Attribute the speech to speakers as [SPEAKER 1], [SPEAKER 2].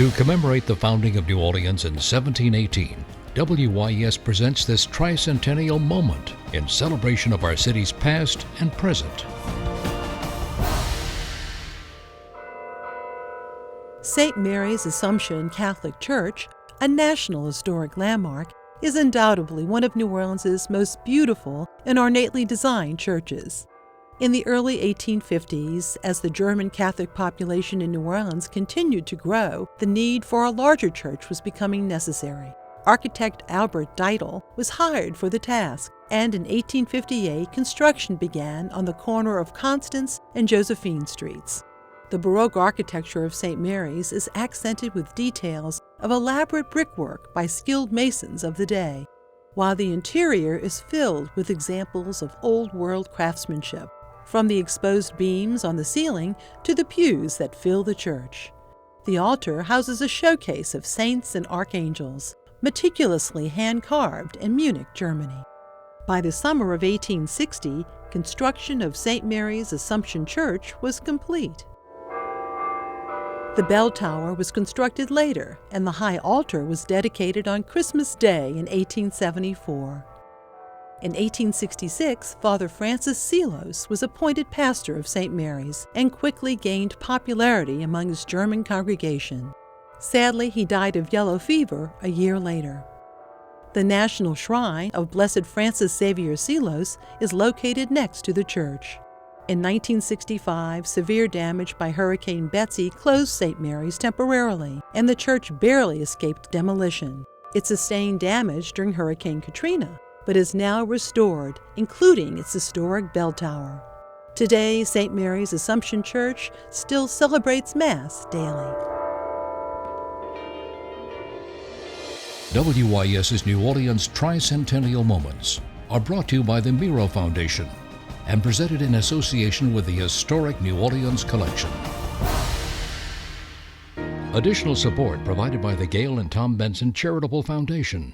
[SPEAKER 1] To commemorate the founding of New Orleans in 1718, WYES presents this tricentennial moment in celebration of our city's past and present.
[SPEAKER 2] St. Mary's Assumption Catholic Church, a National Historic Landmark, is undoubtedly one of New Orleans' most beautiful and ornately designed churches. In the early 1850s, as the German Catholic population in New Orleans continued to grow, the need for a larger church was becoming necessary. Architect Albert Deitel was hired for the task, and in 1858 construction began on the corner of Constance and Josephine Streets. The Baroque architecture of St. Mary's is accented with details of elaborate brickwork by skilled masons of the day, while the interior is filled with examples of old-world craftsmanship, from the exposed beams on the ceiling to the pews that fill the church. The altar houses a showcase of saints and archangels, meticulously hand-carved in Munich, Germany. By the summer of 1860, construction of St. Mary's Assumption Church was complete. The bell tower was constructed later, and the high altar was dedicated on Christmas Day in 1874. In 1866, Father Francis Selos was appointed pastor of St. Mary's and quickly gained popularity among his German congregation. Sadly, he died of yellow fever a year later. The National Shrine of Blessed Francis Xavier Selos is located next to the church. In 1965, severe damage by Hurricane Betsy closed St. Mary's temporarily, and the church barely escaped demolition. It sustained damage during Hurricane Katrina, but is now restored, including its historic bell tower. Today, St. Mary's Assumption Church still celebrates Mass daily.
[SPEAKER 1] WYES's New Orleans Tricentennial Moments are brought to you by the Miro Foundation and presented in association with the Historic New Orleans Collection. Additional support provided by the Gail and Tom Benson Charitable Foundation.